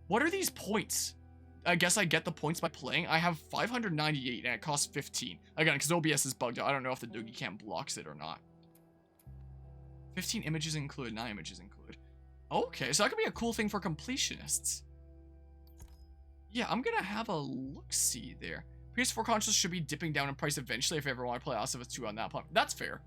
What are these points? I guess I get the points by playing. I have 598 and it costs 15. Again, because OBS is bugged out. I don't know if the Doogie Cam blocks it or not. 15 images included, 9 images included. Okay, so that could be a cool thing for completionists. Yeah, I'm gonna have a look-see there. PS4 consoles should be dipping down in price eventually if I ever want to play Last of Us 2 on that platform. That's fair.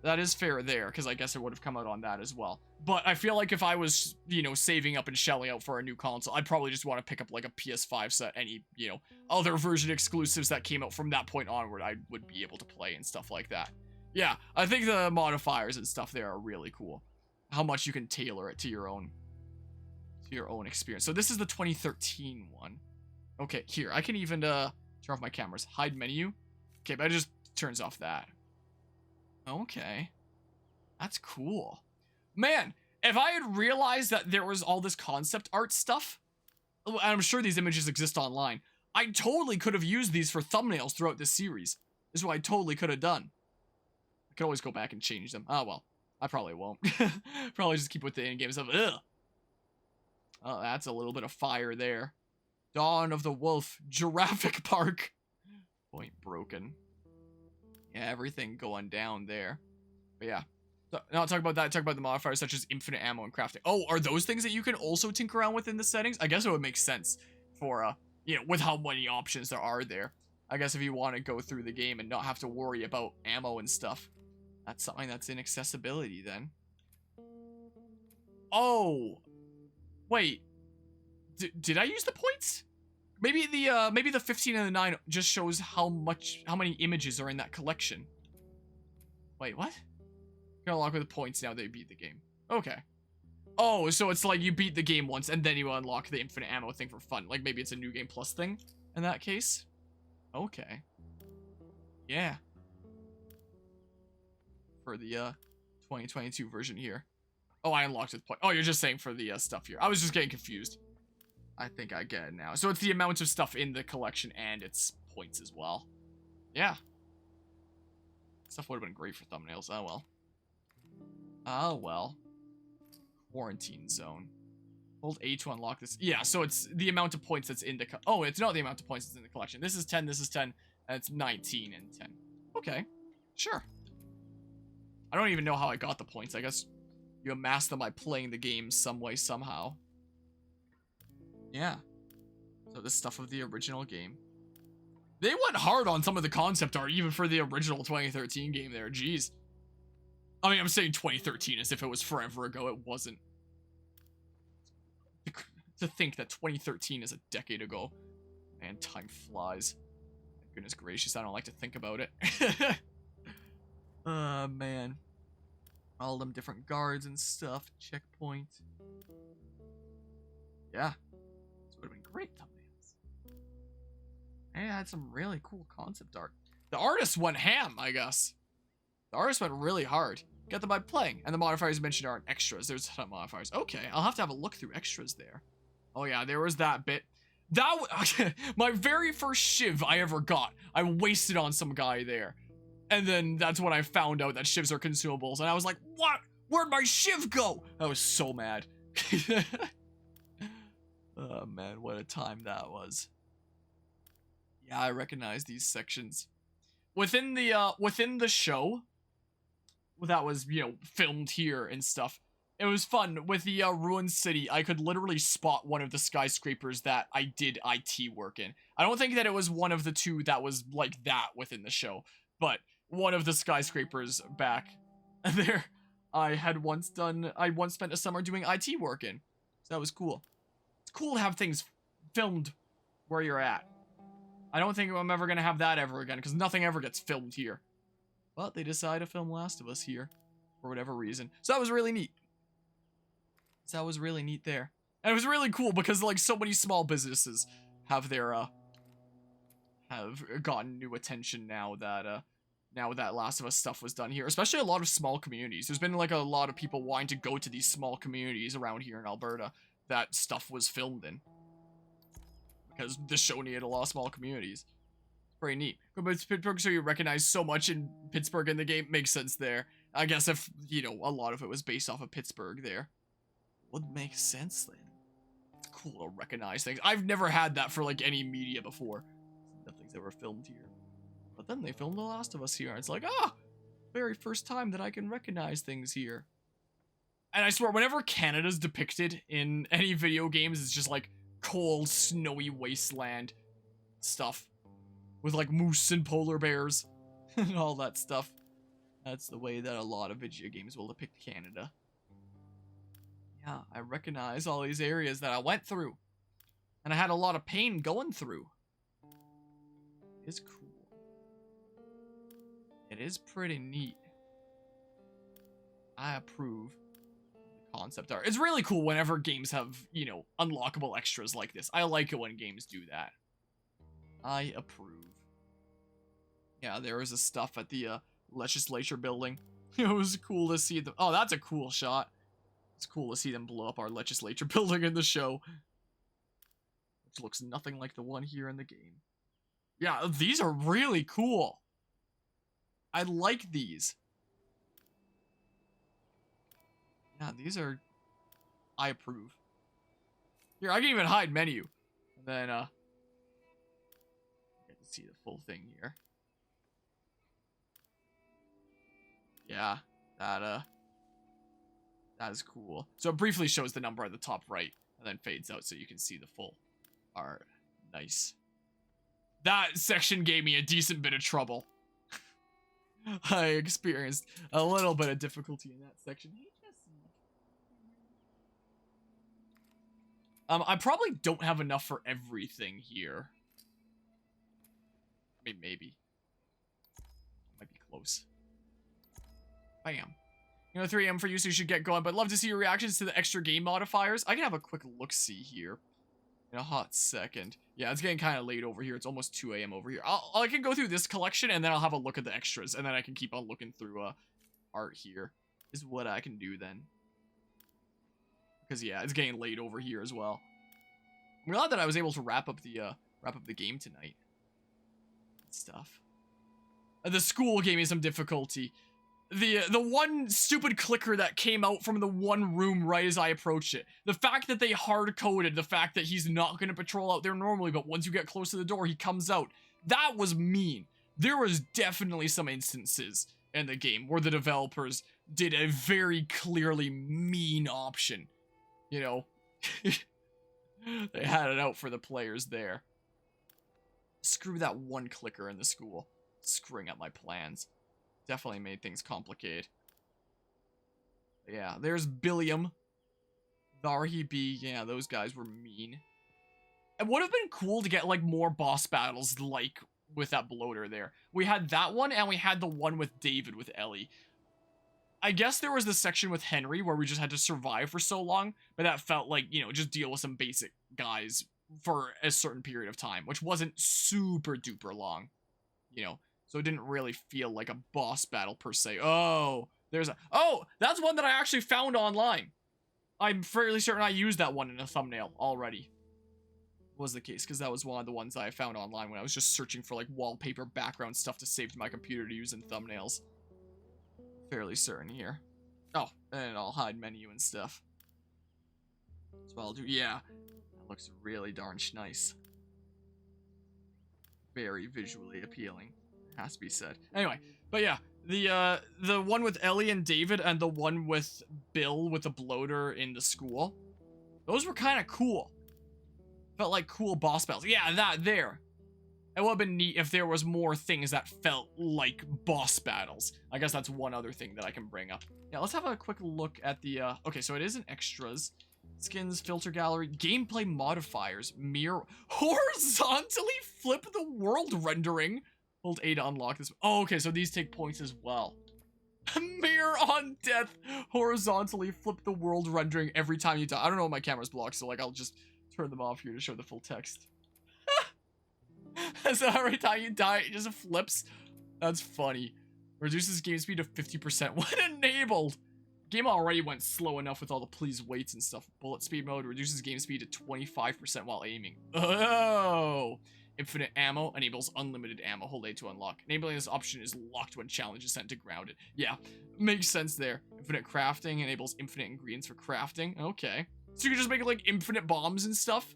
That is fair there, because I guess it would have come out on that as well. But I feel like if I was, you know, saving up and shelling out for a new console, I'd probably just want to pick up like a PS5 set, any, you know, other version exclusives that came out from that point onward I would be able to play and stuff like that. Yeah, I think the modifiers and stuff there are really cool. How much you can tailor it to your own experience. So this is the 2013 one. Okay, here, I can even turn off my cameras. Hide menu. Okay, but it just turns off that. Okay. That's cool. Man, if I had realized that there was all this concept art stuff, and I'm sure these images exist online, I totally could have used these for thumbnails throughout this series. This is what I totally could have done. I could always go back and change them. Oh, well. I probably won't. Probably just keep with the in-game stuff. Ugh. Oh, that's a little bit of fire there. Dawn of the Wolf. Jurassic Park. Point broken. Yeah, everything going down there. But yeah. So, now talk about that. Talk about the modifiers such as infinite ammo and crafting. Oh, are those things that you can also tinker around with in the settings? I guess it would make sense for, you know, with how many options there are there. I guess if you want to go through the game and not have to worry about ammo and stuff. That's something that's in accessibility then. Oh. Wait. Did I use the points? Maybe the 15 and the 9 just shows how many images are in that collection. Wait, what? You're gonna unlock with the points now that you beat the game. Okay. Oh, so it's like you beat the game once and then you unlock the infinite ammo thing for fun. Like maybe it's a new game plus thing in that case. Okay. Yeah. For the 2022 version here. Oh, I unlocked with point. Oh, you're just saying for the stuff here. I was just getting confused. I think I get it now. So it's the amount of stuff in the collection and its points as well. Yeah. Stuff would have been great for thumbnails. Oh, well. Oh, well. Quarantine zone. Hold A to unlock this. Yeah, so it's the amount of points that's in the... Oh, it's not the amount of points that's in the collection. This is 10, this is 10, and it's 19 and 10. Okay. Sure. I don't even know how I got the points. I guess you amass them by playing the game some way, somehow. Yeah. So the stuff of the original game. They went hard on some of the concept art, even for the original 2013 game there. Jeez. I mean, I'm saying 2013 as if it was forever ago. It wasn't. To think that 2013 is a decade ago. Man, time flies. Goodness gracious, I don't like to think about it. Man. All them different guards and stuff. Checkpoint. Yeah. This would have been great thumbnails. And it had some really cool concept art. The artist went ham, I guess. The artist went really hard. Get them by playing. And the modifiers mentioned aren't extras. There's a ton of modifiers. Okay, I'll have to have a look through extras there. Oh yeah, there was that bit. That my very first shiv I ever got. I wasted on some guy there. And then that's when I found out that shivs are consumables. And I was like, what? Where'd my shiv go? I was so mad. Oh man, what a time that was. Yeah, I recognize these sections. Within the show that was, you know, filmed here and stuff, it was fun. With the ruined city, I could literally spot one of the skyscrapers that I did IT work in. I don't think that it was one of the two that was like that within the show, but one of the skyscrapers back there I once spent a summer doing IT work in. So that was cool. It's cool to have things filmed where you're at. I don't think I'm ever going to have that ever again, because nothing ever gets filmed here. But they decided to film Last of Us here, for whatever reason. So that was really neat. So that was really neat there. And it was really cool, because like so many small businesses have their, have gotten new attention now that Last of Us stuff was done here. Especially a lot of small communities. There's been like a lot of people wanting to go to these small communities around here in Alberta that stuff was filmed in. Because the show needed a lot of small communities. Pretty neat. But it's Pittsburgh, so you recognize so much in Pittsburgh in the game. Makes sense there. I guess if, you know, a lot of it was based off of Pittsburgh there. Would make sense then. It's cool to recognize things. I've never had that for like any media before. Nothing's ever filmed here. But then they filmed The Last of Us here. And it's like, very first time that I can recognize things here. And I swear, whenever Canada's depicted in any video games, it's just like cold, snowy wasteland stuff. With like moose and polar bears and all that stuff. That's the way that a lot of video games will depict Canada. Yeah, I recognize all these areas that I went through. And I had a lot of pain going through. It's cool. It is pretty neat. I approve the concept art. It's really cool whenever games have, you know, unlockable extras like this. I like it when games do that. I approve. Yeah, there was a stuff at the legislature building. It was cool to see them. Oh, that's a cool shot. It's cool to see them blow up our legislature building in the show. Which looks nothing like the one here in the game. Yeah, these are really cool. I like these. Yeah, these are... I approve. Here, I can even hide menu. And then, get to see the full thing here. Yeah, that is cool. So it briefly shows the number at the top right, and then fades out so you can see the full art. Nice. That section gave me a decent bit of trouble. I experienced a little bit of difficulty in that section. I probably don't have enough for everything here. I mean, maybe. Might be close. Bam. You know, 3 AM for you, so you should get going, but love to see your reactions to the extra game modifiers. I can have a quick look-see here in a hot second. Yeah, it's getting kind of late over here. It's almost 2 AM over here. I can go through this collection, and then I'll have a look at the extras, and then I can keep on looking through art here, is what I can do then. Because, yeah, it's getting late over here as well. I'm glad that I was able to wrap up the game tonight. Stuff. The school gave me some difficulty. The one stupid clicker that came out from the one room right as I approached it. The fact that they hard-coded the fact that he's not going to patrol out there normally, but once you get close to the door, he comes out. That was mean. There was definitely some instances in the game where the developers did a very clearly mean option. You know, they had it out for the players there. Screw that one clicker in the school. Screwing up my plans. Definitely made things complicated. Yeah, there's Billiam. Varhi B. Yeah, those guys were mean. It would have been cool to get, like, more boss battles, like, with that bloater there. We had that one, and we had the one with David with Ellie. I guess there was the section with Henry where we just had to survive for so long, but that felt like, you know, just deal with some basic guys for a certain period of time, which wasn't super duper long, you know. So it didn't really feel like a boss battle per se. Oh, that's one that I actually found online. I'm fairly certain I used that one in a thumbnail already. Was the case, because that was one of the ones I found online when I was just searching for like wallpaper background stuff to save to my computer to use in thumbnails. Fairly certain here. Oh, and I'll hide menu and stuff. That's what I'll do. Yeah, that looks really darn nice. Very visually appealing. Has to be said. Anyway, but yeah, the one with Ellie and David and the one with Bill with the bloater in the school, those were kind of cool. Felt like cool boss battles. Yeah, that there. It would have been neat if there was more things that felt like boss battles. I guess that's one other thing that I can bring up. Yeah, let's have a quick look at the, okay, so it is in extras. Skins, filter gallery, gameplay modifiers, mirror, horizontally flip the world rendering. Hold A to unlock this. Oh, okay, so these take points as well. Mirror on death, horizontally flip the world rendering every time you die. I don't know what my camera's blocked, so like I'll just turn them off here to show the full text. So every time you die, it just flips. That's funny. Reduces game speed to 50% when enabled. Game already went slow enough with all the please waits and stuff. Bullet speed mode reduces game speed to 25% while aiming. Oh! Infinite ammo enables unlimited ammo. Hold A to unlock. Enabling this option is locked when challenge is sent to grounded. Yeah, makes sense there. Infinite crafting enables infinite ingredients for crafting. Okay. So you can just make like infinite bombs and stuff.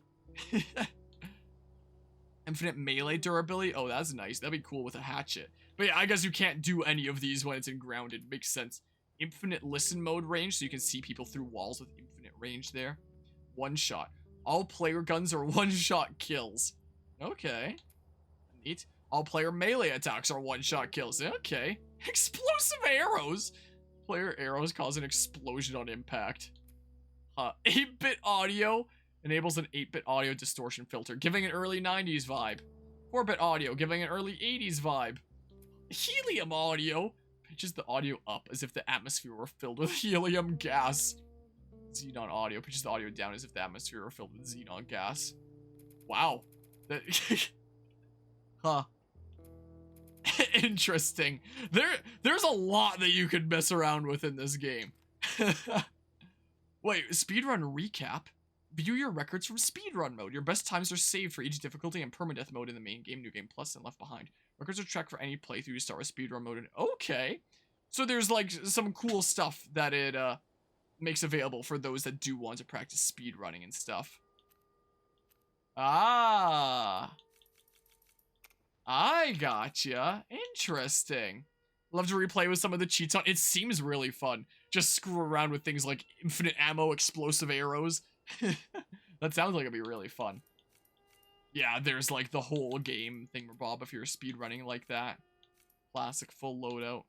Infinite melee durability. Oh, that's nice. That'd be cool with a hatchet. But yeah, I guess you can't do any of these when it's in grounded. Makes sense. Infinite listen mode range, so you can see people through walls with infinite range there. One shot. All player guns are one-shot kills. Okay. Neat. All player melee attacks are one-shot kills. Okay. Explosive arrows. Player arrows cause an explosion on impact. 8-bit audio enables an 8-bit audio distortion filter, giving an early 90s vibe. 4-bit audio, giving an early 80s vibe. Helium audio pitches the audio up as if the atmosphere were filled with helium gas. Xenon audio pitches the audio down as if the atmosphere were filled with xenon gas. Wow. That huh. Interesting. There's a lot that you could mess around with in this game. Wait, speedrun recap? View your records from speedrun mode. Your best times are saved for each difficulty and permadeath mode in the main game, New Game Plus, and Left Behind. Records are tracked for any playthrough you start with speedrun mode. And okay. So there's like some cool stuff that it makes available for those that do want to practice speedrunning and stuff. Ah. I gotcha. Interesting. Love to replay with some of the cheats on. It seems really fun. Just screw around with things like infinite ammo, explosive arrows. That sounds like it'd be really fun. Yeah, there's like the whole game thingamabob if you're speedrunning like that. Classic full loadout.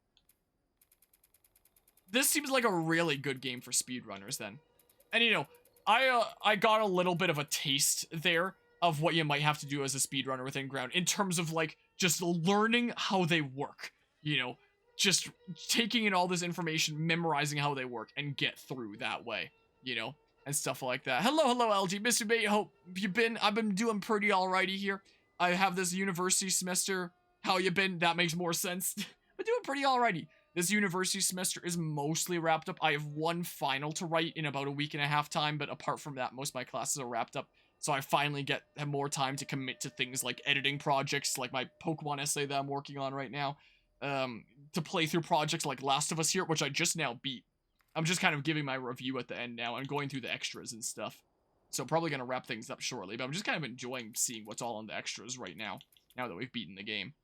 This seems like a really good game for speedrunners then. And you know, I got a little bit of a taste there of what you might have to do as a speedrunner within ground in terms of like just learning how they work, you know, just taking in all this information, memorizing how they work and get through that way, you know, and stuff like that. Hello, LG, Mr. Bay, hope I've been doing pretty alrighty here. I have this university semester. How you been? That makes more sense. But doing pretty alrighty. This university semester is mostly wrapped up. I have one final to write in about a week and a half time, but apart from that, most of my classes are wrapped up. So I finally have more time to commit to things like editing projects, like my Pokemon essay that I'm working on right now, to play through projects like Last of Us here, which I just now beat. I'm just kind of giving my review at the end now and going through the extras and stuff. So probably going to wrap things up shortly, but I'm just kind of enjoying seeing what's all in the extras right now that we've beaten the game.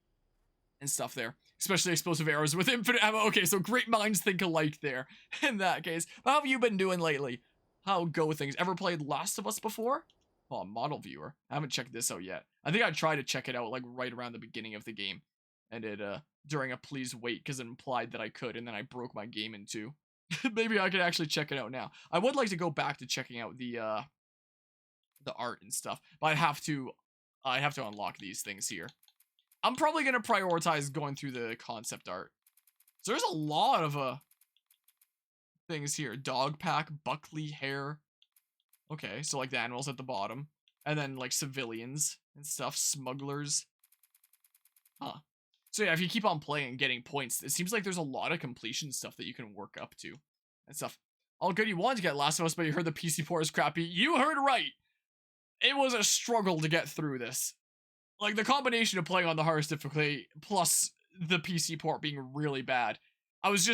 And stuff there. Especially explosive arrows with infinite ammo. Okay, so great minds think alike there, in that case. But how have you been doing lately? How go things? Ever played Last of Us before? Oh, model viewer. I haven't checked this out yet. I think I tried to check it out like right around the beginning of the game. And it, during a please wait, because it implied that I could, and then I broke my game in two. Maybe I could actually check it out now. I would like to go back to checking out the art and stuff, but I'd have to unlock these things here. I'm probably going to prioritize going through the concept art. So there's a lot of things here. Dog pack, Buckley hair. Okay, so like the animals at the bottom. And then like civilians and stuff, smugglers. Huh. So yeah, if you keep on playing and getting points, it seems like there's a lot of completion stuff that you can work up to. And stuff. All good, you wanted to get Last of Us, but you heard the PC port is crappy. You heard right! It was a struggle to get through this. Like, the combination of playing on the hardest difficulty plus the PC port being really bad. I was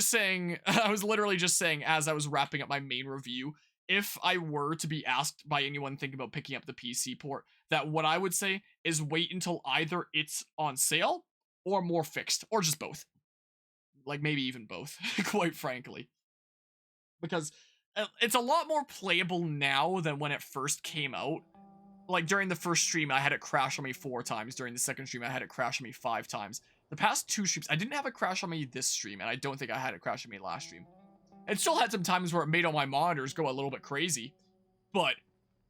literally just saying as I was wrapping up my main review, if I were to be asked by anyone thinking about picking up the PC port, that what I would say is wait until either it's on sale or more fixed, or just both. Like, maybe even both, quite frankly. Because it's a lot more playable now than when it first came out. Like, during the first stream, I had it crash on me 4 times. During the second stream, I had it crash on me 5 times. The past 2 streams, I didn't have it crash on me this stream, and I don't think I had it crash on me last stream. It still had some times where it made all my monitors go a little bit crazy, but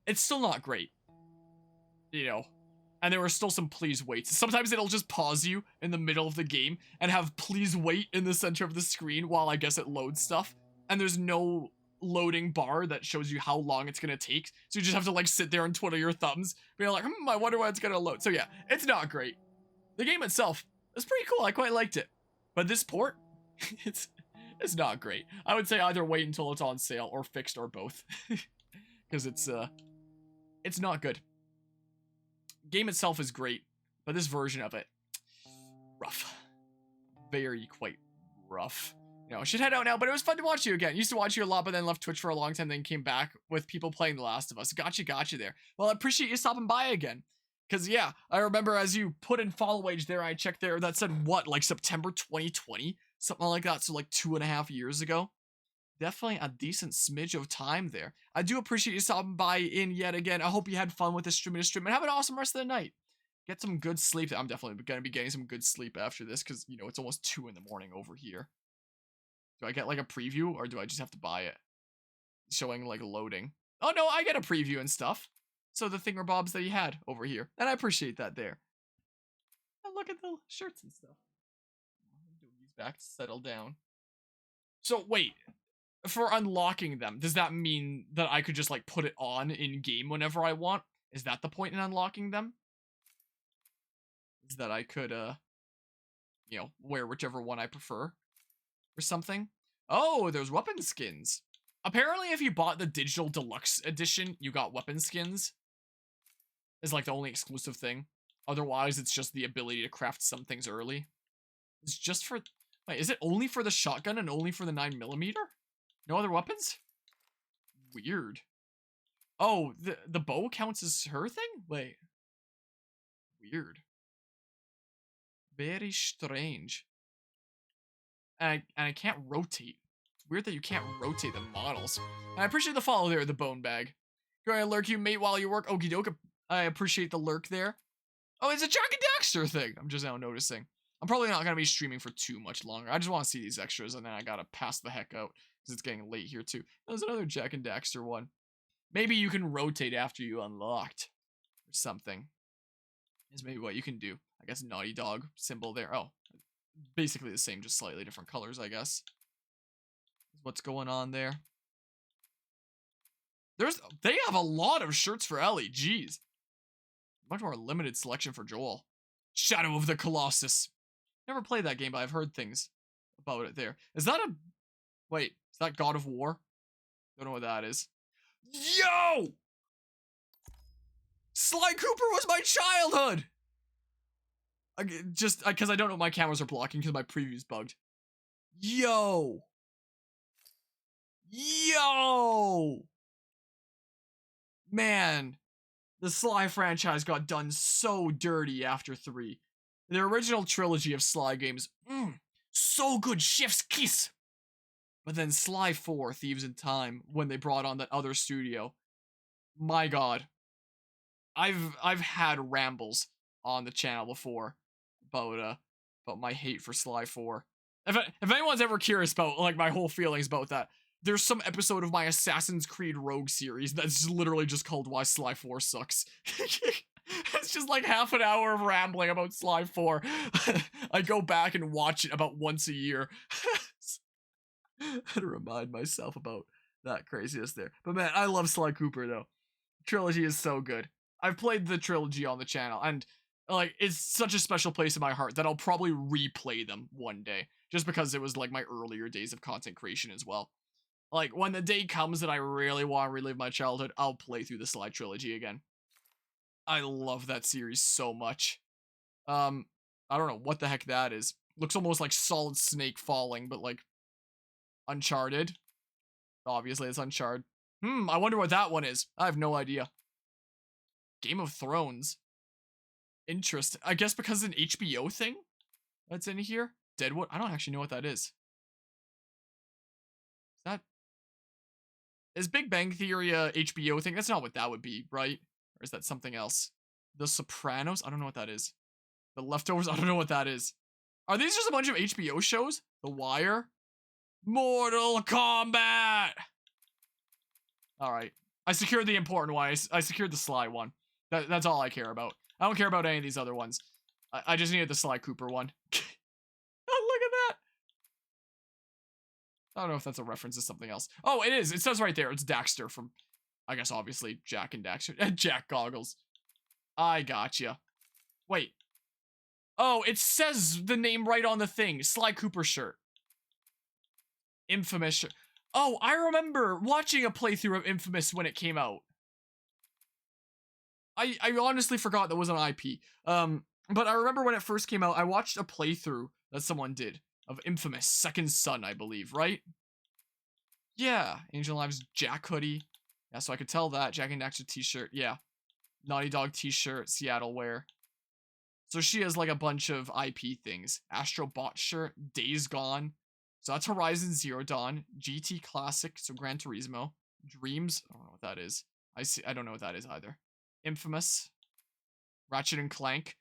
it's still not great. You know, and there were still some please waits. Sometimes it'll just pause you in the middle of the game and have please wait in the center of the screen while I guess it loads stuff, and there's no loading bar that shows you how long it's gonna take, so you just have to like sit there and twiddle your thumbs being like, I wonder when it's gonna load. So yeah, it's not great. The game itself is pretty cool. I quite liked it, but this port it's not great. I would say either wait until it's on sale or fixed or both, because it's not good. Game itself is great, but this version of it, rough, very quite rough. You know, I should head out now, but it was fun to watch you again. Used to watch you a lot, but then left Twitch for a long time, then came back with people playing The Last of Us. Gotcha there. Well, I appreciate you stopping by again. Because, yeah, I remember as you put in follow age there, I checked there, that said what, like September 2020? Something like that, so like 2.5 years ago. Definitely a decent smidge of time there. I do appreciate you stopping by in yet again. I hope you had fun with this stream and have an awesome rest of the night. Get some good sleep. I'm definitely going to be getting some good sleep after this because, you know, it's almost 2 in the morning over here. Do I get like a preview or do I just have to buy it? Showing like loading. Oh no, I get a preview and stuff. So the thingamabobs that you had over here. And I appreciate that there. And look at the shirts and stuff. He's back to settle down. So wait, for unlocking them, does that mean that I could just like put it on in game whenever I want? Is that the point in unlocking them? Is that I could, you know, wear whichever one I prefer or something? Oh, there's weapon skins. Apparently, if you bought the digital deluxe edition, you got weapon skins. Is like the only exclusive thing. Otherwise, it's just the ability to craft some things early. It's just for... Wait, is it only for the shotgun and only for the 9mm? No other weapons? Weird. Oh, the bow counts as her thing? Wait. Weird. Very strange. And I can't rotate. Weird that you can't rotate the models. And I appreciate the follow there, the bone bag. Go ahead, lurk you, mate, while you work. Okie doke. I appreciate the lurk there. Oh, it's a Jack and Daxter thing. I'm just now noticing. I'm probably not going to be streaming for too much longer. I just want to see these extras, and then I got to pass the heck out, because it's getting late here, too. There's another Jack and Daxter one. Maybe you can rotate after you unlocked, or something. Is maybe what you can do. I guess Naughty Dog symbol there. Oh, basically the same, just slightly different colors, I guess. What's going on there? They have a lot of shirts for Ellie, jeez. Much more limited selection for Joel. Shadow of the Colossus. Never played that game, but I've heard things about it there. Is that a... Wait, is that God of War? Don't know what that is. Yo! Sly Cooper was my childhood! Just because I don't know what my cameras are blocking because my preview's bugged. Yo! Yo! Man, the Sly franchise got done so dirty after 3. The original trilogy of Sly games, so good, chef's kiss. But then Sly 4, Thieves in Time, when they brought on that other studio, my god. I've had rambles on the channel before about my hate for Sly 4. If anyone's ever curious about like my whole feelings about that, there's some episode of my Assassin's Creed Rogue series that's literally just called Why Sly 4 Sucks. It's just like half an hour of rambling about Sly 4. I go back and watch it about once a year. To remind myself about that craziness there. But man, I love Sly Cooper though. Trilogy is so good. I've played the trilogy on the channel and like it's such a special place in my heart that I'll probably replay them one day. Just because it was like my earlier days of content creation as well. Like, when the day comes that I really want to relive my childhood, I'll play through the Sly trilogy again. I love that series so much. I don't know what the heck that is. Looks almost like Solid Snake falling, but like Uncharted. Obviously, it's Uncharted. I wonder what that one is. I have no idea. Game of Thrones. Interesting. I guess because it's an HBO thing that's in here. Deadwood. I don't actually know what that is. Is Big Bang Theory a HBO thing? That's not what that would be, right? Or is that something else? The Sopranos? I don't know what that is. The Leftovers? I don't know what that is. Are these just a bunch of HBO shows? The Wire? Mortal Kombat! Alright. I secured the important one. I secured the Sly one. That's all I care about. I don't care about any of these other ones. I just needed the Sly Cooper one. Oh, look at that! I don't know if that's a reference to something else. Oh, it is. It says right there. It's Daxter from, I guess, obviously, Jack and Daxter. Jack Goggles. I gotcha. Wait. Oh, it says the name right on the thing. Sly Cooper shirt. Infamous shirt. Oh, I remember watching a playthrough of Infamous when it came out. I honestly forgot that was an IP. But I remember when it first came out, I watched a playthrough that someone did of Infamous Second Son, I believe, right? Yeah, Angel Live's Jack hoodie. Yeah, so I could tell that. Jack and Daxter t-shirt. Yeah. Naughty Dog t-shirt, Seattle wear. So she has like a bunch of IP things. Astro Bot shirt, Days Gone. So that's Horizon Zero Dawn, GT Classic, so Gran Turismo, Dreams. I don't know what that is. I don't know what that is either. Infamous, Ratchet and Clank.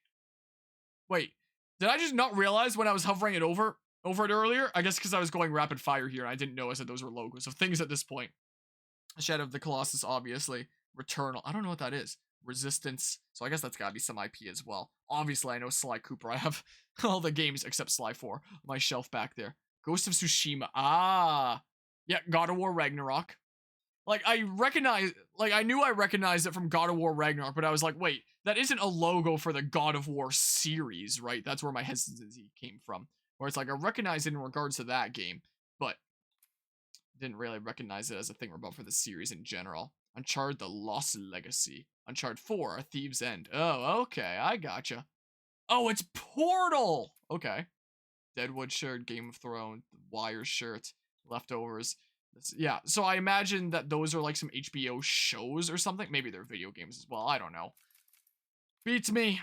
Wait, did I just not realize when I was hovering it over it earlier? I guess because I was going rapid fire here and I didn't notice that those were logos of things at this point. Shadow of the Colossus, obviously. Returnal. I don't know what that is. Resistance. So I guess that's gotta be some IP as well. Obviously, I know Sly Cooper. I have all the games except Sly 4 on my shelf back there. Ghost of Tsushima. Ah. Yeah, God of War Ragnarok. Like, I knew I recognized it from God of War Ragnarok, but I was like, wait, that isn't a logo for the God of War series, right? That's where my hesitancy came from. Where it's like, I recognize it in regards to that game, but didn't really recognize it as a thing about for the series in general. Uncharted The Lost Legacy. Uncharted 4, A Thief's End. Oh, okay, I gotcha. Oh, it's Portal! Okay. Deadwood shirt, Game of Thrones, Wire shirt, Leftovers. Yeah, so I imagine that those are like some HBO shows or something. Maybe they're video games as well, I don't know. Beats me.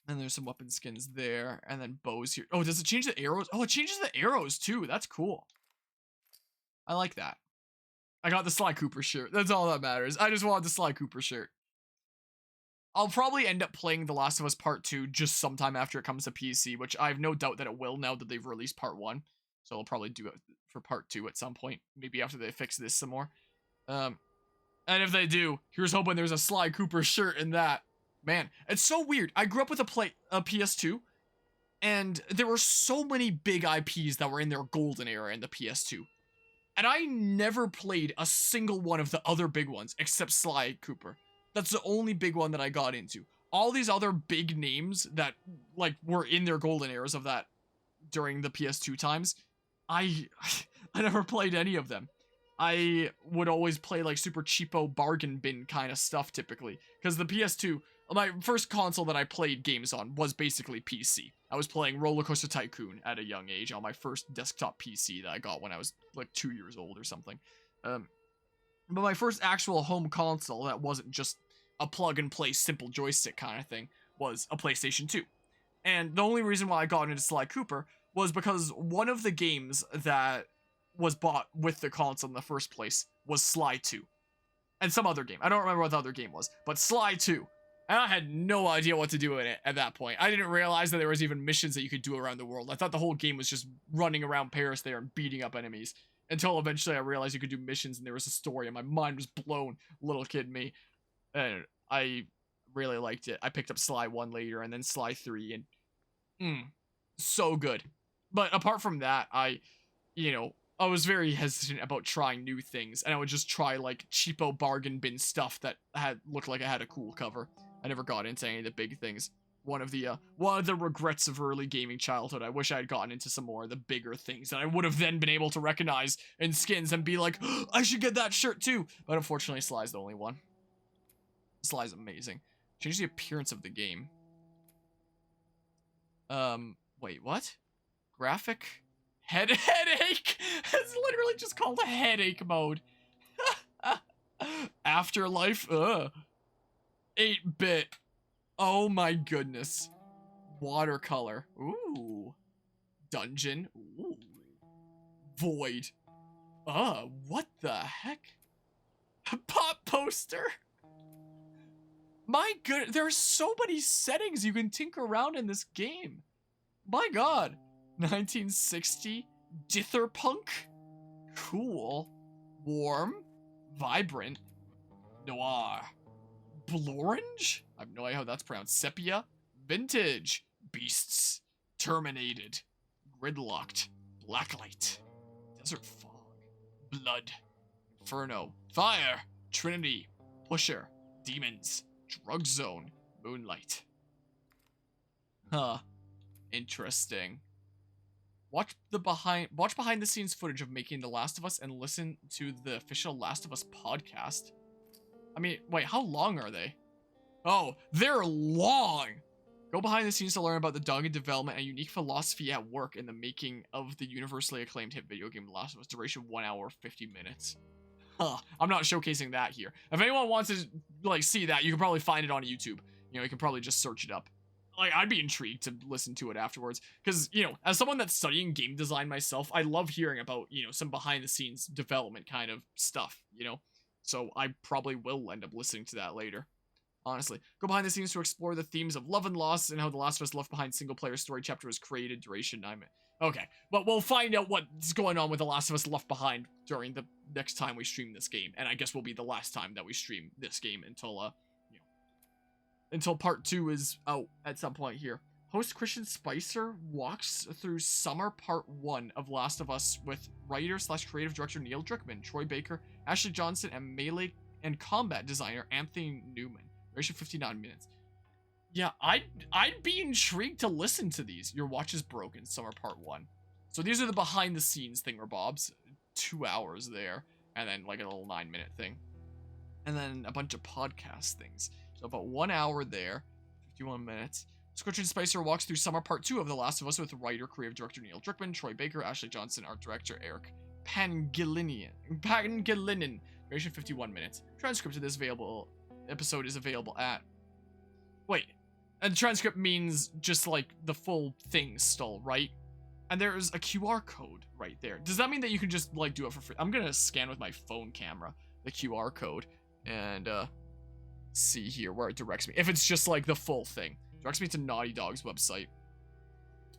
And there's some weapon skins there, and then bows here. Oh, does it change the arrows? Oh, it changes the arrows too, that's cool. I like that. I got the Sly Cooper shirt, that's all that matters. I just wanted the Sly Cooper shirt. I'll probably end up playing The Last of Us Part 2 just sometime after it comes to PC, which I have no doubt that it will now that they've released Part 1. So I'll probably do it for Part 2 at some point, maybe after they fix this some more. And if they do, here's hoping there's a Sly Cooper shirt in that. Man, it's so weird. I grew up with a PS2, and there were so many big IPs that were in their golden era in the PS2. And I never played a single one of the other big ones except Sly Cooper. That's the only big one that I got into. All these other big names that like were in their golden eras of that during the PS2 times, I never played any of them. I would always play like super cheapo bargain bin kind of stuff typically, because the PS2, my first console that I played games on was basically PC. I was playing Roller Coaster Tycoon at a young age on my first desktop PC that I got when I was like 2 years old or something. But my first actual home console that wasn't just a plug-and-play simple joystick kind of thing was a PlayStation 2. And the only reason why I got into Sly Cooper was because one of the games that was bought with the console in the first place was Sly 2. And some other game. I don't remember what the other game was, but Sly 2. And I had no idea what to do in it at that point. I didn't realize that there was even missions that you could do around the world. I thought the whole game was just running around Paris there and beating up enemies. Until eventually I realized you could do missions and there was a story and my mind was blown, little kid me. And I really liked it. I picked up Sly 1 later and then Sly 3 and so good. But apart from that, I was very hesitant about trying new things, and I would just try like cheapo bargain bin stuff that looked like it had a cool cover. I never got into any of the big things. One of the regrets of early gaming childhood. I wish I had gotten into some more of the bigger things that I would have then been able to recognize in skins and be like, oh, I should get that shirt too. But unfortunately, Sly's the only one. Sly's amazing. Change the appearance of the game. Wait, what? Graphic? Headache? It's literally just called a headache mode. Afterlife? 8-bit. Oh my goodness. Watercolor. Ooh. Dungeon. Ooh. Void. What the heck? Pop poster? My good, there are so many settings you can tinker around in this game. My god. 1960 Ditherpunk? Cool. Warm. Vibrant. Noir. Blorange? I have no idea how that's pronounced. Sepia. Vintage. Beasts. Terminated. Gridlocked. Blacklight. Desert Fog. Blood. Inferno. Fire. Trinity. Pusher. Demons. Drug Zone. Moonlight. Huh. Interesting. Watch behind the scenes footage of making The Last of Us and listen to the official Last of Us podcast. I mean, wait, how long are they? Oh, they're long! Go behind the scenes to learn about the dogged development and unique philosophy at work in the making of the universally acclaimed hit video game The Last of Us. Duration 1 hour 50 minutes. Huh. I'm not showcasing that here. If anyone wants to like see that, you can probably find it on YouTube. You know, you can probably just search it up. Like, I'd be intrigued to listen to it afterwards. Because, you know, as someone that's studying game design myself, I love hearing about, you know, some behind-the-scenes development kind of stuff, you know? So I probably will end up listening to that later. Honestly. Go behind the scenes to explore the themes of love and loss and how The Last of Us Left Behind single-player story chapter was created. Duration 9 minutes. Okay, but we'll find out what's going on with The Last of Us Left Behind during the next time we stream this game. And I guess will be the last time that we stream this game until, until part 2 is out at some point here. Host Christian Spicer walks through summer part 1 of Last of Us with writer/creative director Neil Druckmann, Troy Baker, Ashley Johnson, and melee and combat designer Anthony Newman. Duration 59 minutes. Yeah, I'd be intrigued to listen to these. Your watch is broken, summer part 1. So these are the behind the scenes thingamabobs. 2 hours there, and then like a little 9-minute thing. And then a bunch of podcast things. So about 1 hour there, 51 minutes. Christian Spicer walks through summer part 2 of The Last of Us with writer, creative director Neil Druckmann, Troy Baker, Ashley Johnson, art director Eric Pangilinan. Duration 51 minutes. Transcript of this episode is available at... Wait. And transcript means just like the full thing still, right? And there's a QR code right there. Does that mean that you can just like do it for free? I'm gonna scan with my phone camera the QR code and see here where it directs me. If it's just like the full thing. Directs me to Naughty Dog's website.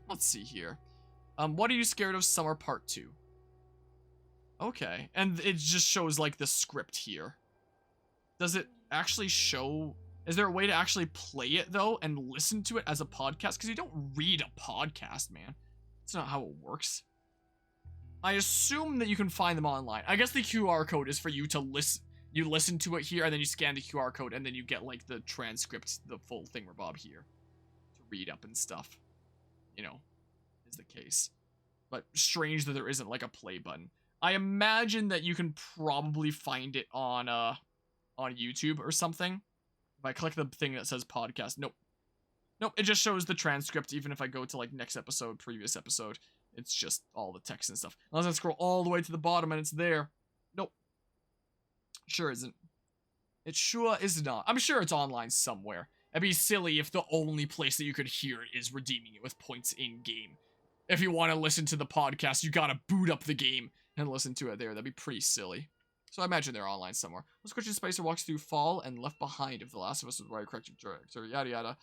Let's see here. What are you scared of summer part 2? Okay. And it just shows like the script here. Does it actually show... Is there a way to actually play it though and listen to it as a podcast? Because you don't read a podcast, man. That's not how it works. I assume that you can find them online. I guess the QR code is for you to listen. You listen to it here, and then you scan the QR code, and then you get, like, the transcript, the full thingamabob here. To read up and stuff. You know, is the case. But strange that there isn't, like, a play button. I imagine that you can probably find it on YouTube or something. If I click the thing that says podcast, nope. Nope, it just shows the transcript, even if I go to, like, next episode, previous episode. It's just all the text and stuff. Unless I scroll all the way to the bottom and it's there. Nope. Sure isn't. It sure is not. I'm sure it's online somewhere. It'd be silly if the only place that you could hear it is redeeming it with points in-game. If you want to listen to the podcast, you gotta boot up the game and listen to it there. That'd be pretty silly. So I imagine they're online somewhere. Let's Christian Spicer walks through fall and left behind of The Last of Us with writer, corrector, director, yada yada.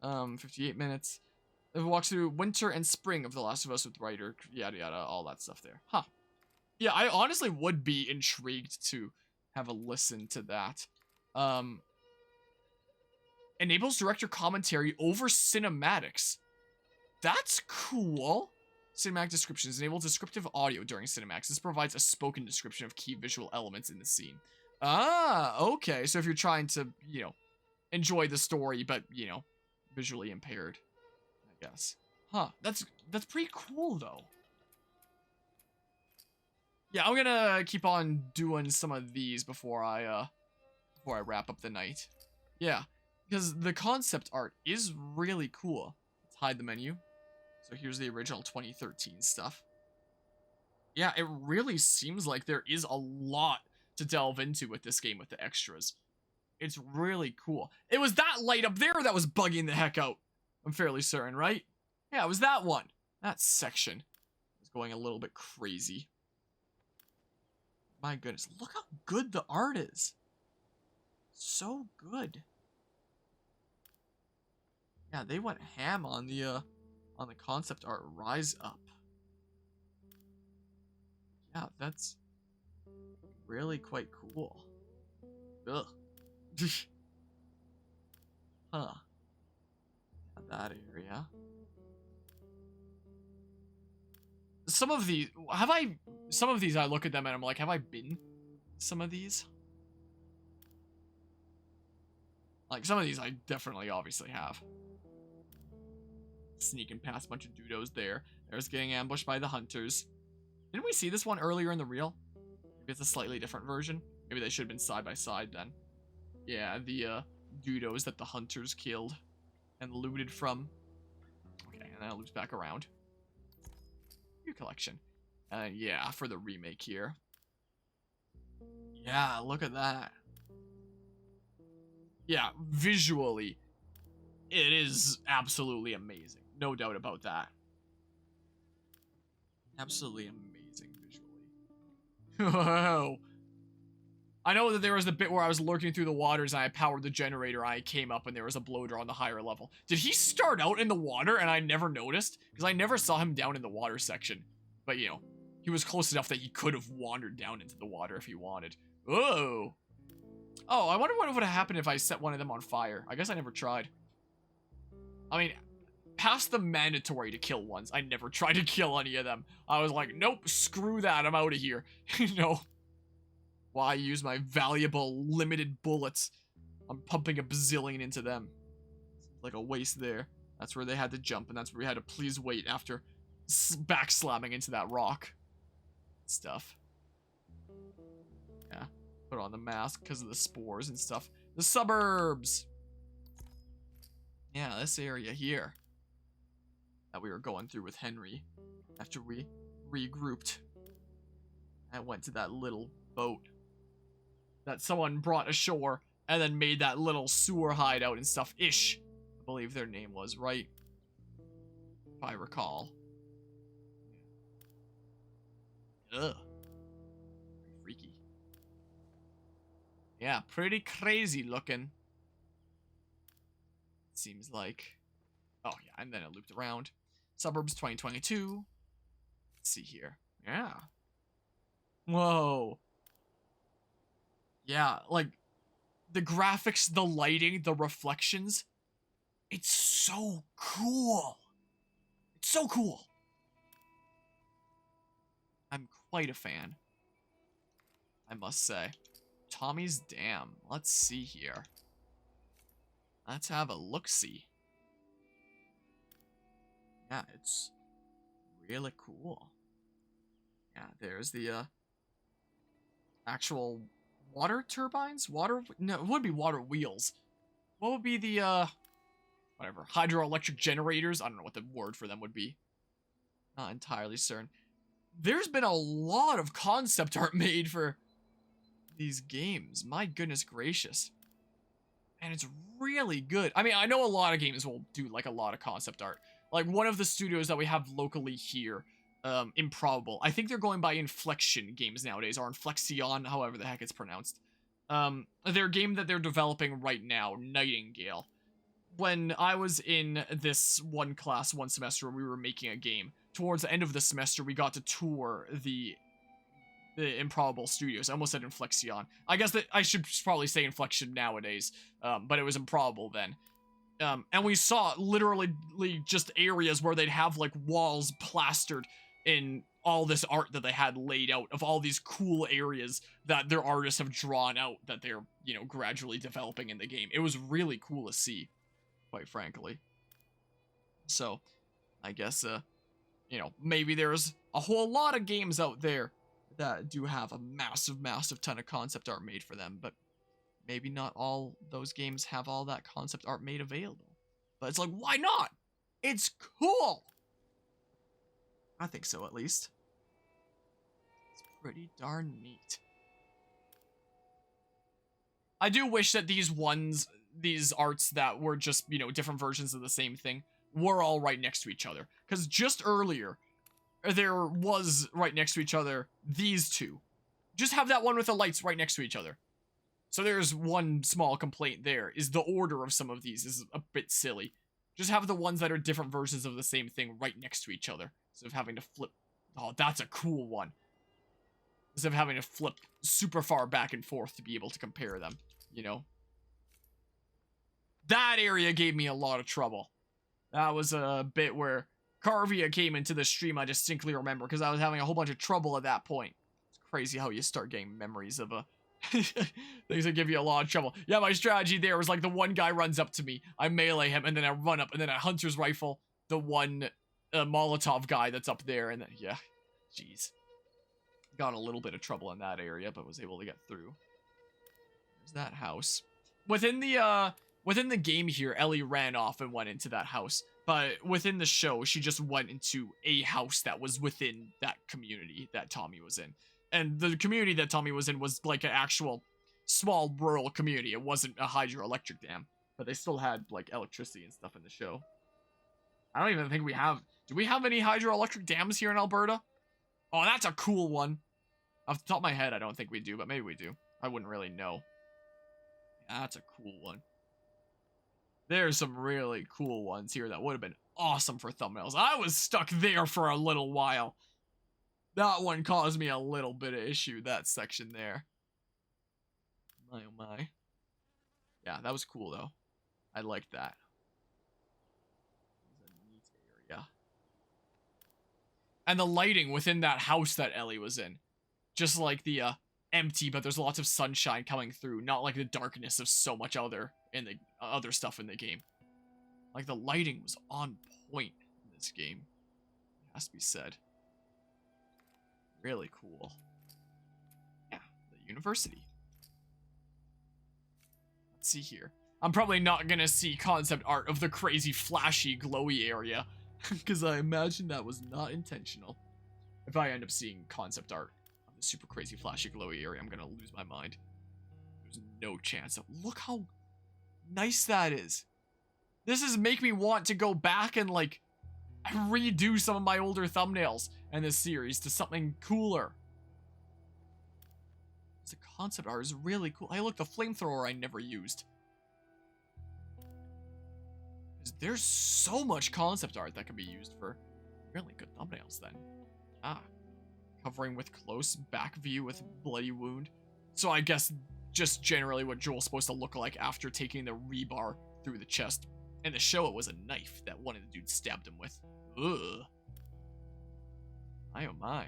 58 minutes. It walks through winter and spring of The Last of Us with writer, yada yada, all that stuff there. Huh. Yeah, I honestly would be intrigued to have a listen to that. Enables director commentary over cinematics. That's cool. Cinematic descriptions enable descriptive audio during cinematics. This provides a spoken description of key visual elements in the scene. Ah, okay. So if you're trying to, you know, enjoy the story, but, you know, visually impaired, I guess. Huh. That's pretty cool, though. Yeah, I'm gonna keep on doing some of these before I wrap up the night. Yeah, because the concept art is really cool. Let's hide the menu. So here's the original 2013 stuff. Yeah, it really seems like there is a lot to delve into with this game with the extras. It's really cool. It was that light up there that was bugging the heck out. I'm fairly certain, right? Yeah, it was that one. That section was going a little bit crazy. My goodness, look how good the art is. So good. Yeah, they went ham on the concept art. Rise Up. Yeah, that's really quite cool. Ugh. Huh. That area. Some of these I look at them and I'm like, have I been some of these? Like, some of these I definitely obviously have. Sneaking past a bunch of dudos there. There's getting ambushed by the hunters. Didn't we see this one earlier in the reel? Maybe it's a slightly different version. Maybe they should have been side by side then. Yeah, the dudos that the hunters killed. and looted from. Okay, and then it loops back around. New collection. Yeah, for the remake here. Yeah, look at that. Yeah, visually, it is absolutely amazing. No doubt about that. Absolutely amazing visually. Whoa. I know that there was the bit where I was lurking through the waters and I powered the generator. I came up and there was a bloater on the higher level. Did he start out in the water and I never noticed? Because I never saw him down in the water section. But, you know, he was close enough that he could have wandered down into the water if he wanted. Whoa. Oh, I wonder what would have happened if I set one of them on fire. I guess I never tried. I mean, past the mandatory to kill ones, I never tried to kill any of them. I was like, nope, screw that, I'm out of here. You know? Why use my valuable, limited bullets? I'm pumping a bazillion into them. Seems like a waste there. That's where they had to jump, and that's where we had to please wait after backslamming into that rock. Stuff. Yeah. Put on the mask because of the spores and stuff. The suburbs! Yeah, this area here. That we were going through with Henry. After we regrouped. I went to that little boat that someone brought ashore and then made that little sewer hideout and stuff. Ish, I believe their name was, right? If I recall. Ugh. Freaky. Yeah, pretty crazy looking. Seems like. Oh, yeah, and then it looped around. Suburbs 2022. Let's see here. Yeah. Whoa. Yeah, like, the graphics, the lighting, the reflections. It's so cool. It's so cool. I'm quite a fan, I must say. Tommy's Dam. Let's see here. Let's have a look-see. Yeah, it's really cool. Yeah, there's the actual water turbines? No, it would be water wheels. What would be the whatever, hydroelectric generators? I don't know what the word for them would be. Not entirely certain. There's been a lot of concept art made for these games. My goodness gracious. And it's really good. I mean, I know a lot of games will do like a lot of concept art. Like one of the studios that we have locally here, Improbable. I think they're going by Inflection Games nowadays, or Inflexion, however the heck it's pronounced. Their game that they're developing right now, Nightingale. When I was in this one class, one semester, we were making a game. Towards the end of the semester, we got to tour the Improbable Studios. I almost said Inflexion. I guess that I should probably say Inflection nowadays, but it was Improbable then. And we saw literally just areas where they'd have like walls plastered in all this art that they had laid out of all these cool areas that their artists have drawn out that they're, you know, gradually developing in the game. It was really cool to see, quite frankly. So, I guess, you know, maybe there's a whole lot of games out there that do have a massive, massive ton of concept art made for them, but maybe not all those games have all that concept art made available. But it's like, why not? It's cool! I think so, at least. It's pretty darn neat. I do wish that these arts that were just, you know, different versions of the same thing, were all right next to each other. Because just earlier, there was right next to each other these two. Just have that one with the lights right next to each other. So there's one small complaint there, is the order of some of these is a bit silly. Just have the ones that are different versions of the same thing right next to each other, instead of having to flip. Oh, that's a cool one. Instead of having to flip super far back and forth to be able to compare them, you know? That area gave me a lot of trouble. That was a bit where Carvia came into the stream, I distinctly remember, because I was having a whole bunch of trouble at that point. It's crazy how you start getting memories of things that give you a lot of trouble. Yeah, my strategy there was like the one guy runs up to me, I melee him, and then I run up, and then I hunter's rifle the one Molotov guy that's up there, and then, yeah, jeez. Got a little bit of trouble in that area, but was able to get through. There's that house. Within the within the game here, Ellie ran off and went into that house. But within the show, she just went into a house that was within that community that Tommy was in. And the community that Tommy was in was like an actual small rural community. It wasn't a hydroelectric dam. But they still had like electricity and stuff in the show. I don't even think we have... Do we have any hydroelectric dams here in Alberta? Oh, that's a cool one. Off the top of my head, I don't think we do, but maybe we do. I wouldn't really know. Yeah, that's a cool one. There's some really cool ones here that would have been awesome for thumbnails. I was stuck there for a little while. That one caused me a little bit of issue, that section there. My oh my. Yeah, that was cool though. I liked that. It was a neat area. And the lighting within that house that Ellie was in. Just like the empty, but there's lots of sunshine coming through, not like the darkness of so much other in the other stuff in the game. Like the lighting was on point in this game. It has to be said. Really cool. Yeah, the university. Let's see here. I'm probably not gonna see concept art of the crazy flashy glowy area because I imagine that was not intentional. If I end up seeing concept art of the super crazy flashy glowy area, I'm gonna lose my mind. There's no chance. Look how nice that is. This is make me want to go back and like redo some of my older thumbnails in this series to something cooler. The concept art is really cool. Hey, look, the flamethrower I never used. There's so much concept art that can be used for really good thumbnails then. Ah. Covering with close, back view with bloody wound. So I guess just generally what Joel's supposed to look like after taking the rebar through the chest. In the show, it was a knife that one of the dudes stabbed him with. Ugh. My oh my.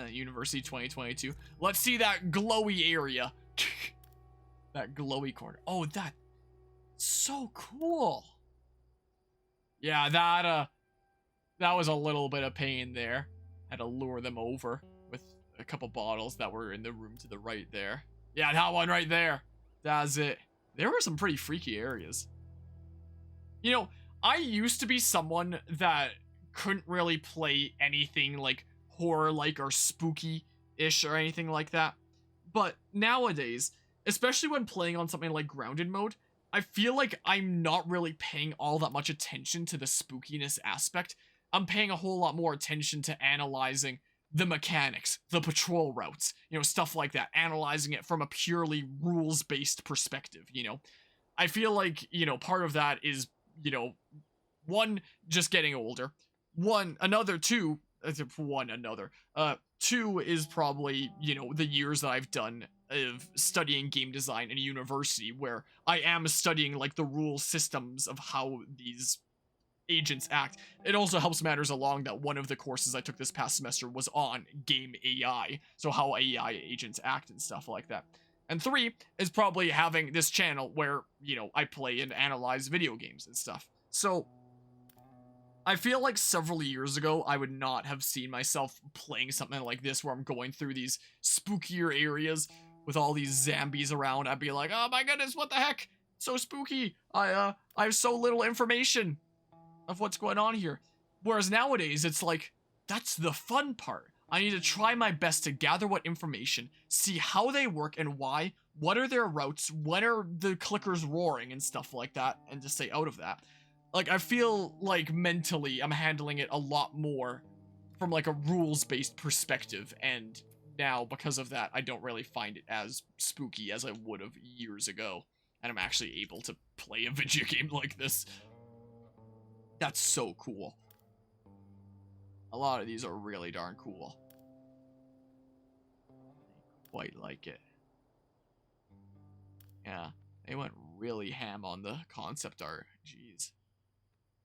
University 2022. Let's see that glowy area. That glowy corner. Oh, that's so cool. Yeah, that was a little bit of pain there. Had to lure them over with a couple bottles that were in the room to the right there. Yeah, that one right there. That's it. There were some pretty freaky areas. You know, I used to be someone that couldn't really play anything like horror-like or spooky-ish or anything like that. But nowadays, especially when playing on something like grounded mode, I feel like I'm not really paying all that much attention to the spookiness aspect. I'm paying a whole lot more attention to analyzing the mechanics, the patrol routes, you know, stuff like that. Analyzing it from a purely rules-based perspective, you know. I feel like, you know, part of that is, you know, one, just getting older. Two is probably, you know, the years that I've done of studying game design in a university where I am studying like the rule systems of how these agents act. It also helps matters along that one of the courses I took this past semester was on game AI, so how AI agents act and stuff like that. And three is probably having this channel where, you know, I play and analyze video games and stuff. So I feel like several years ago, I would not have seen myself playing something like this where I'm going through these spookier areas with all these zombies around. I'd be like, oh my goodness, what the heck? So spooky. I have so little information of what's going on here. Whereas nowadays, it's like, that's the fun part. I need to try my best to gather what information, see how they work and why, what are their routes, when are the clickers roaring and stuff like that, and just stay out of that. Like, I feel like mentally I'm handling it a lot more from like a rules-based perspective, and now because of that I don't really find it as spooky as I would have years ago, and I'm actually able to play a video game like this. That's so cool. A lot of these are really darn cool. Quite like it. Yeah, they went really ham on the concept art. Jeez.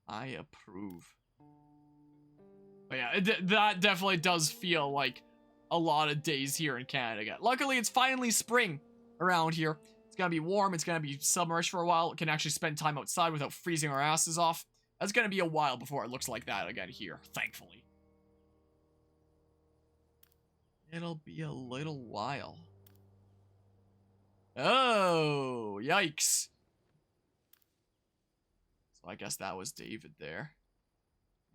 I approve. But yeah, that definitely does feel like a lot of days here in Canada again. Luckily, it's finally spring around here. It's gonna be warm, it's gonna be summerish for a while. It can actually spend time outside without freezing our asses off. That's gonna be a while before it looks like that again here, thankfully. It'll be a little while. Oh, yikes. I guess that was David there.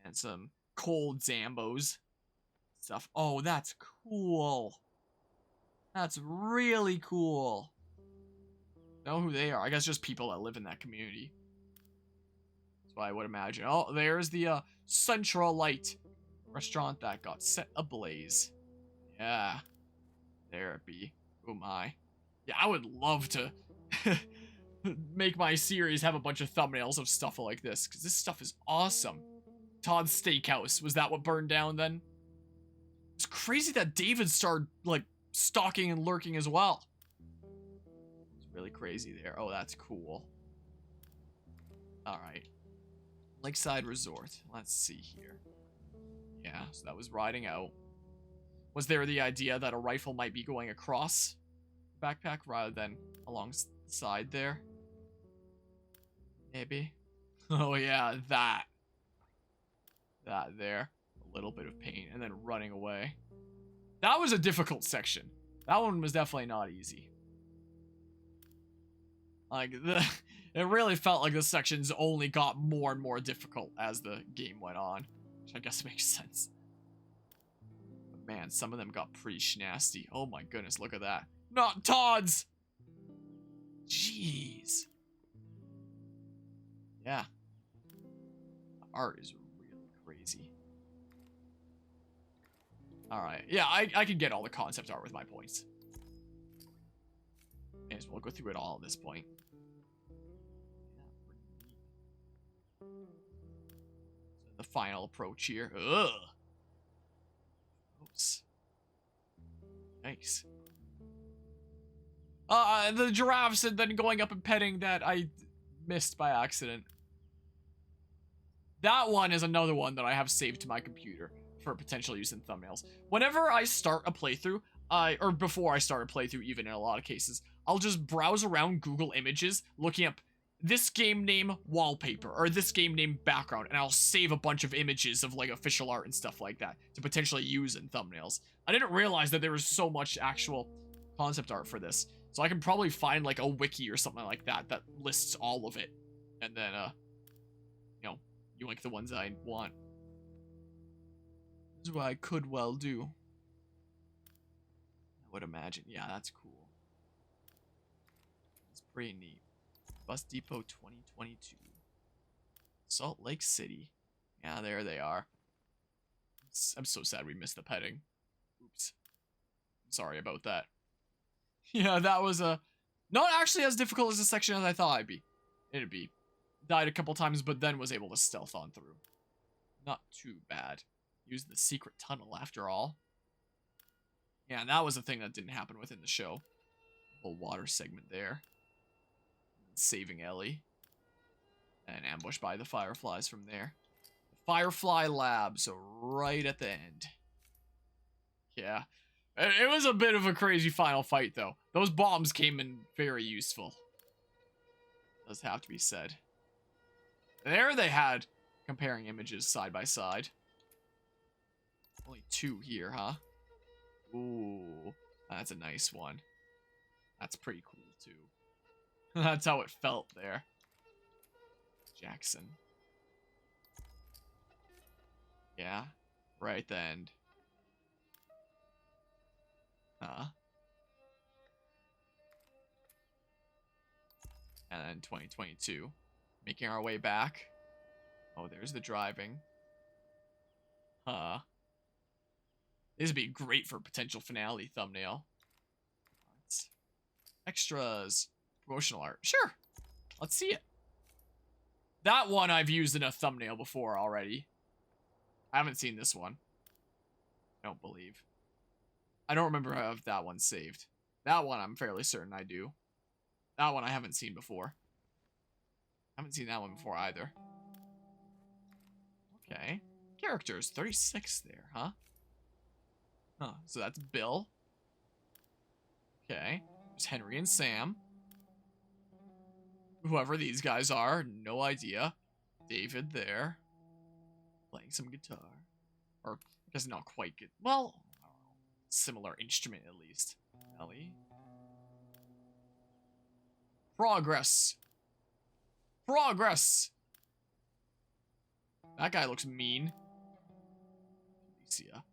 And some cold Zambos stuff. Oh, that's cool. That's really cool. Know who they are. I guess just people that live in that community. That's what I would imagine. Oh, there's the Central Light restaurant that got set ablaze. Yeah. There it be. Oh my. Yeah, I would love to make my series have a bunch of thumbnails of stuff like this, because this stuff is awesome. Todd's Steakhouse. Was that what burned down then? It's crazy that David started, like, stalking and lurking as well. It's really crazy there. Oh, that's cool. Alright. Lakeside Resort. Let's see here. Yeah, so that was riding out. Was there the idea that a rifle might be going across the backpack rather than alongside there? Maybe. Oh yeah, that. That there. A little bit of pain and then running away. That was a difficult section. That one was definitely not easy. Like, it really felt like the sections only got more and more difficult as the game went on. Which I guess makes sense. But man, some of them got pretty nasty. Oh my goodness, look at that. Not Todd's! Jeez. Yeah. The art is really crazy. Alright, yeah, I can get all the concept art with my points. May as well go through it all at this point. Yeah, the final approach here. Ugh. Oops. Nice. The giraffes and then going up and petting that I missed by accident. That one is another one that I have saved to my computer for potential use in thumbnails. Whenever I start a playthrough, or before I start a playthrough even in a lot of cases, I'll just browse around Google Images, looking up this game name wallpaper, or this game name background, and I'll save a bunch of images of like official art and stuff like that to potentially use in thumbnails. I didn't realize that there was so much actual concept art for this. So I can probably find like a wiki or something like that that lists all of it. And then, you know, you like the ones I want. This is what I could well do. I would imagine. Yeah, that's cool. It's pretty neat. Bus Depot 2022. Salt Lake City. Yeah, there they are. I'm so sad we missed the petting. Oops. Sorry about that. Yeah, that was not actually as difficult as the section as I thought it'd be. Died a couple times, but then was able to stealth on through. Not too bad. Used the secret tunnel after all. Yeah, and that was a thing that didn't happen within the show. Whole water segment there. Saving Ellie. And ambushed by the Fireflies from there. The Firefly Lab, so right at the end. Yeah. It was a bit of a crazy final fight, though. Those bombs came in very useful. Does have to be said. There they had comparing images side by side. Only two here, huh? Ooh, that's a nice one. That's pretty cool, too. That's how it felt there. Jackson. Yeah, right at the end. And then 2022. Making our way back. Oh, there's the driving. This would be great for a potential finale thumbnail. Extras. Promotional art. Sure. Let's see it. That one I've used in a thumbnail before already. I haven't seen this one. I don't believe. I don't remember if that one's saved. That one I'm fairly certain I do. That one I haven't seen before. I haven't seen that one before either. Okay. Characters, 36 there, huh? Huh, so that's Bill. Okay. There's Henry and Sam. Whoever these guys are, no idea. David there. Playing some guitar. Or, I guess not quite good. Well, I don't know. Similar instrument at least. Ellie. Progress. Progress! That guy looks mean. Alicia.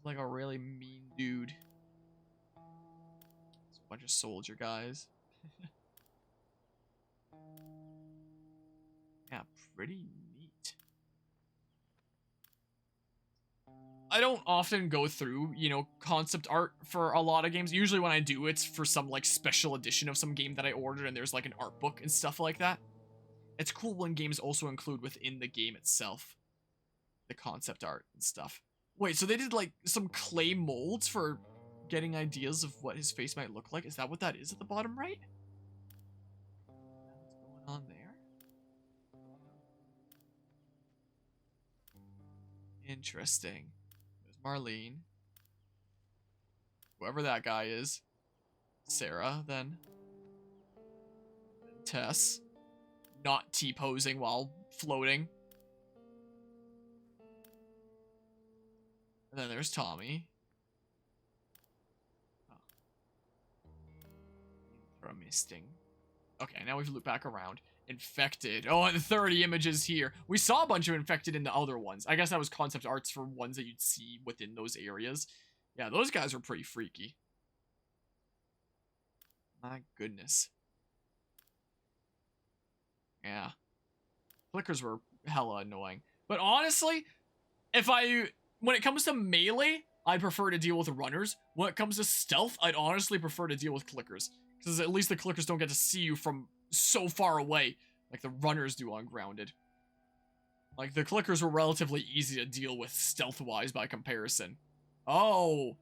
Like a really mean dude. It's a bunch of soldier guys. Yeah, pretty neat. I don't often go through, you know, concept art for a lot of games. Usually when I do, it's for some, like, special edition of some game that I ordered and there's, like, an art book and stuff like that. It's cool when games also include within the game itself the concept art and stuff. Wait, so they did, like, some clay molds for getting ideas of what his face might look like? Is that what that is at the bottom right? What's going on there? Interesting. There's Marlene. Whoever that guy is. Sarah, then. Tess. Not T-posing while floating. And then there's Tommy. Oh. Misting. Okay, now we've looped back around. Infected. Oh, and 30 images here. We saw a bunch of infected in the other ones. I guess that was concept arts for ones that you'd see within those areas. Yeah, those guys were pretty freaky. My goodness. Yeah. Flickers were hella annoying. But honestly, when it comes to melee, I prefer to deal with runners. When it comes to stealth, I'd honestly prefer to deal with clickers. Because at least the clickers don't get to see you from so far away, like the runners do on Grounded. Like, the clickers were relatively easy to deal with stealth-wise by comparison. Oh!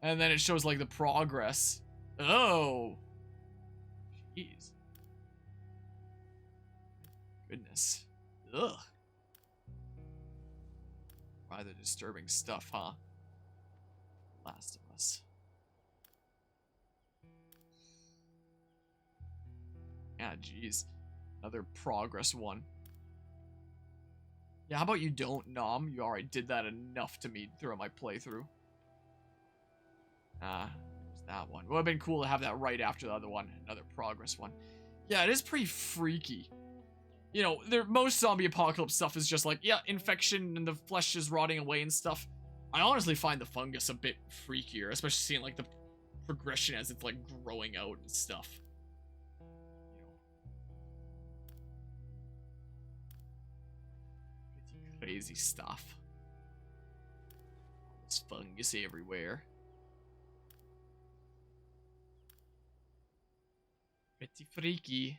And then it shows, like, the progress. Oh! Jeez. Goodness. Ugh. Rather disturbing stuff, huh? Last of Us. Yeah, jeez. Another progress one. Yeah, how about you don't, Nom? You already did that enough to me throughout my playthrough. There's that one. It would have been cool to have that right after the other one. Another progress one. Yeah, it is pretty freaky. You know, most zombie apocalypse stuff is just like, yeah, infection and the flesh is rotting away and stuff. I honestly find the fungus a bit freakier, especially seeing, like, the progression as it's, like, growing out and stuff. Crazy stuff. There's fungus everywhere. Pretty freaky.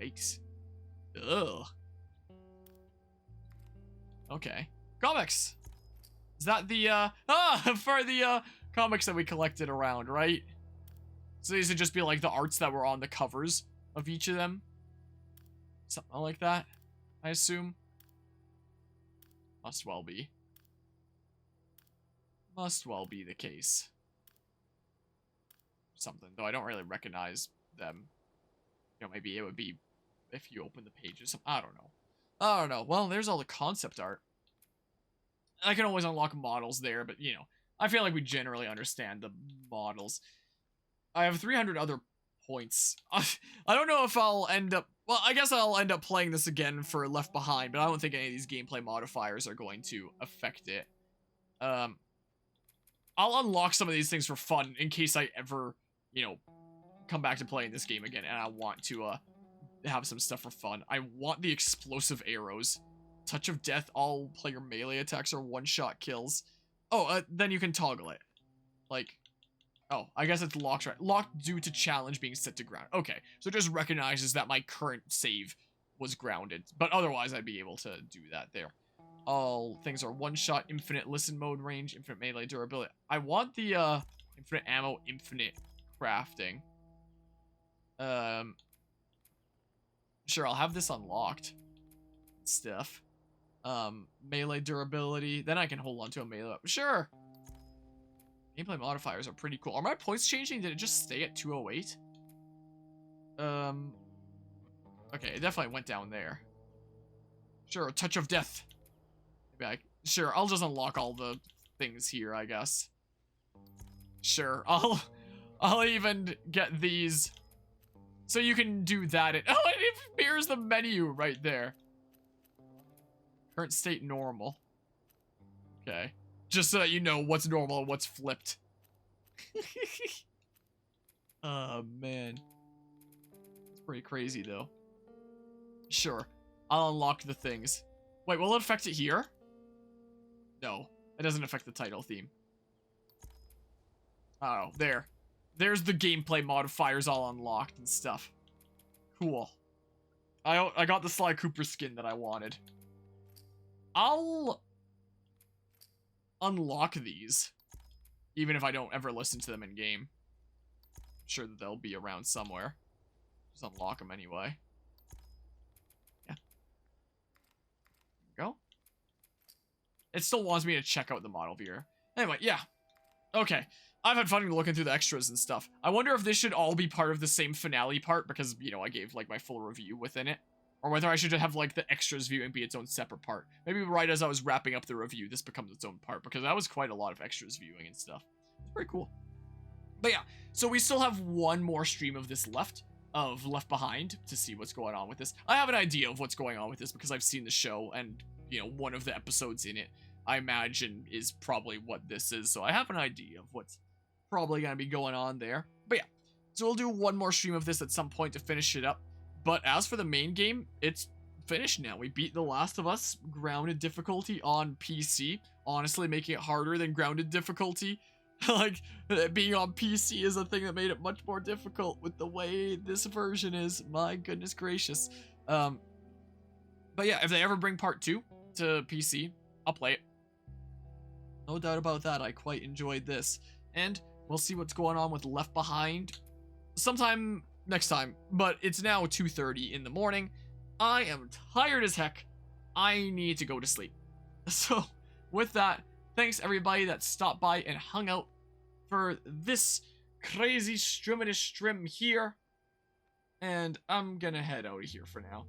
Yikes. Ugh. Okay. Comics! Is that the, for the, comics that we collected around, right? So these would just be, like, the arts that were on the covers of each of them? Something like that, I assume. Must well be. Must well be the case. Something, though I don't really recognize them. You know, maybe it would be if you open the pages. I don't know. I don't know. Well, there's all the concept art. I can always unlock models there, but, you know, I feel like we generally understand the models. I have 300 other points. I don't know if I'll end up... Well, I guess I'll end up playing this again for Left Behind, but I don't think any of these gameplay modifiers are going to affect it. I'll unlock some of these things for fun in case I ever, you know, come back to playing this game again and I want to have some stuff for fun. I want the explosive arrows. Touch of Death, all player melee attacks are one-shot kills. Oh, then you can toggle it. Like... Oh, I guess it's locked, right? Locked due to challenge being set to ground. Okay, so it just recognizes that my current save was grounded. But otherwise, I'd be able to do that there. All things are one-shot, infinite listen mode range, infinite melee durability. I want the, infinite ammo, infinite crafting. Sure, I'll have this unlocked. Stuff. Melee durability. Then I can hold on to a melee. Sure! Gameplay modifiers are pretty cool. Are my points changing? Did it just stay at 208? Okay, it definitely went down there. Sure, Touch of Death. Maybe sure, I'll just unlock all the things here, I guess. Sure, I'll even get these. So you can do that. Oh, it mirrors the menu right there. Current state normal. Okay. Just so that you know what's normal and what's flipped. Oh, man. It's pretty crazy, though. Sure. I'll unlock the things. Wait, will it affect it here? No. It doesn't affect the title theme. Oh, there. There's the gameplay modifiers all unlocked and stuff. Cool. I got the Sly Cooper skin that I wanted. I'll unlock these, even if I don't ever listen to them in game. I'm sure that they'll be around somewhere. Just unlock them anyway. Yeah. There we go. It still wants me to check out the model viewer. Anyway, yeah. Okay. I've had fun looking through the extras and stuff. I wonder if this should all be part of the same finale part because, you know, I gave, like, my full review within it. Or whether I should have, like, the extras viewing be its own separate part. Maybe right as I was wrapping up the review, this becomes its own part because that was quite a lot of extras viewing and stuff. It's pretty cool. But yeah, so we still have one more stream of this left, of Left Behind, to see what's going on with this. I have an idea of what's going on with this because I've seen the show and, you know, one of the episodes in it, I imagine, is probably what this is. So I have an idea of what's probably going to be going on there. But yeah, so we'll do one more stream of this at some point to finish it up. But as for the main game, it's finished now. We beat The Last of Us grounded difficulty on PC. Honestly, making it harder than grounded difficulty. Like, being on PC is a thing that made it much more difficult with the way this version is. My goodness gracious. But yeah, if they ever bring part 2 to PC, I'll play it. No doubt about that. I quite enjoyed this. And we'll see what's going on with Left Behind sometime next time. But it's now 2:30 in the morning. I am tired as heck. I need to go to sleep. So, with that, thanks everybody that stopped by and hung out for this crazy stream here. And I'm gonna head out of here for now.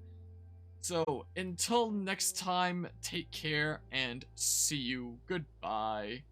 So, until next time, take care and see you. Goodbye.